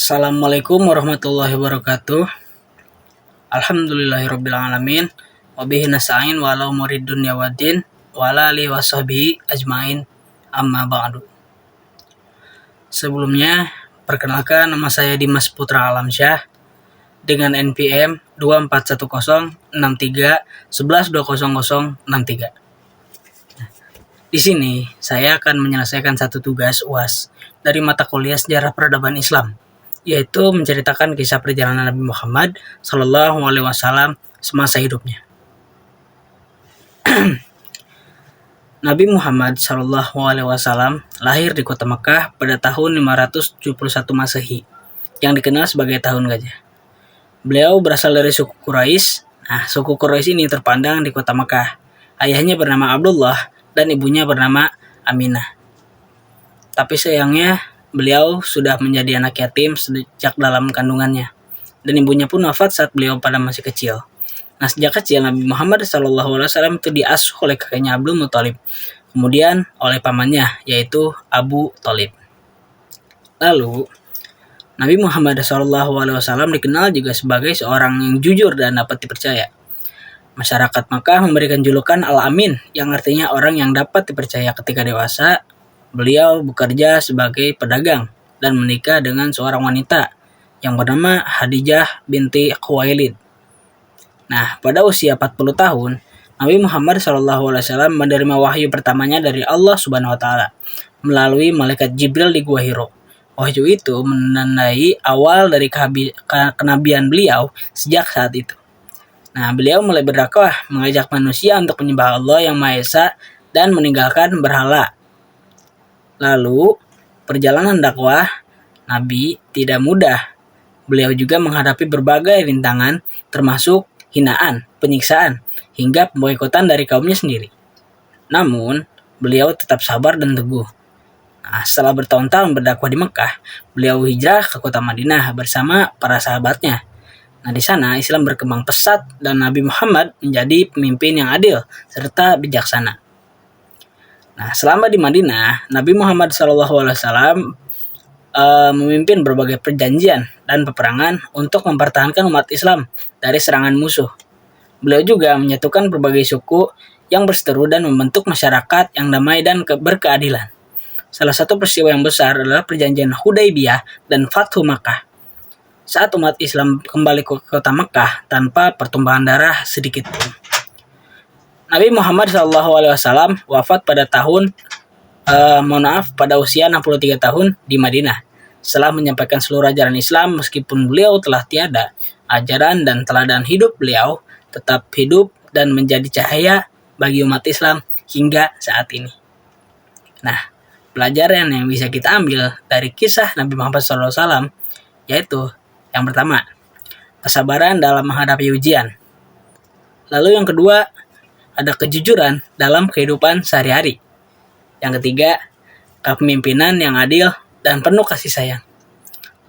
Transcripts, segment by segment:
Assalamualaikum warahmatullahi wabarakatuh. Alhamdulillahirabbil alamin. Wa bihi nasta'in wa ala umuri dunya waddin wa ala alihi washabihi ajmain. Amma ba'du. Sebelumnya, perkenalkan nama saya Dimas Putra Alamsyah dengan NPM 24106311200063. Di sini saya akan menyelesaikan satu tugas UAS dari mata kuliah Sejarah Peradaban Islam, yaitu menceritakan kisah perjalanan Nabi Muhammad SAW semasa hidupnya. Nabi Muhammad SAW lahir di kota Mekah pada tahun 571 Masehi, yang dikenal sebagai Tahun Gajah. Beliau berasal dari suku Quraisy. Suku Quraisy ini terpandang di kota Mekah. Ayahnya bernama Abdullah dan ibunya bernama Aminah. Tapi sayangnya, beliau sudah menjadi anak yatim sejak dalam kandungannya, dan ibunya pun wafat saat beliau pada masih kecil. Sejak kecil Nabi Muhammad SAW itu diasuh oleh kakeknya Abdul Muthalib, kemudian oleh pamannya yaitu Abu Thalib. Lalu Nabi Muhammad SAW dikenal juga sebagai seorang yang jujur dan dapat dipercaya. Masyarakat Makkah memberikan julukan Al-Amin, yang artinya orang yang dapat dipercaya. Ketika dewasa, beliau bekerja sebagai pedagang dan menikah dengan seorang wanita yang bernama Khadijah binti Khuwailid. Pada usia 40 tahun, Nabi Muhammad SAW menerima wahyu pertamanya dari Allah Subhanahu wa Ta'ala melalui malaikat Jibril di Gua Hiro. Wahyu itu menandai awal dari kenabian beliau sejak saat itu. Beliau mulai berdakwah, mengajak manusia untuk menyembah Allah yang Maha Esa dan meninggalkan berhala. Lalu, perjalanan dakwah Nabi tidak mudah. Beliau juga menghadapi berbagai rintangan, termasuk hinaan, penyiksaan, hingga pemboikotan dari kaumnya sendiri. Namun, beliau tetap sabar dan teguh. Setelah bertahun-tahun berdakwah di Mekah, beliau hijrah ke kota Madinah bersama para sahabatnya. Di sana Islam berkembang pesat dan Nabi Muhammad menjadi pemimpin yang adil serta bijaksana. Selama di Madinah, Nabi Muhammad SAW memimpin berbagai perjanjian dan peperangan untuk mempertahankan umat Islam dari serangan musuh. Beliau juga menyatukan berbagai suku yang berseteru dan membentuk masyarakat yang damai dan berkeadilan. Salah satu peristiwa yang besar adalah perjanjian Hudaybiyah dan Fathu Makkah, saat umat Islam kembali ke kota Mekah tanpa pertumpahan darah sedikit pun. Nabi Muhammad SAW wafat pada pada usia 63 tahun di Madinah. Setelah menyampaikan seluruh ajaran Islam, meskipun beliau telah tiada, ajaran dan teladan hidup beliau tetap hidup dan menjadi cahaya bagi umat Islam hingga saat ini. Pelajaran yang bisa kita ambil dari kisah Nabi Muhammad SAW yaitu yang pertama, kesabaran dalam menghadapi ujian. Lalu yang kedua, ada kejujuran dalam kehidupan sehari-hari. Yang ketiga, kepemimpinan yang adil dan penuh kasih sayang.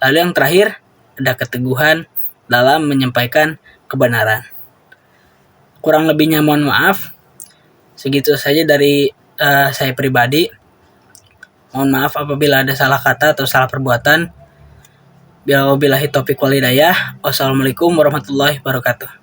Lalu yang terakhir, ada keteguhan dalam menyampaikan kebenaran. Kurang lebihnya mohon maaf. Segitu saja dari saya pribadi. Mohon maaf apabila ada salah kata atau salah perbuatan. Wabillahi taufiq wal hidayah. Wassalamualaikum warahmatullahi wabarakatuh.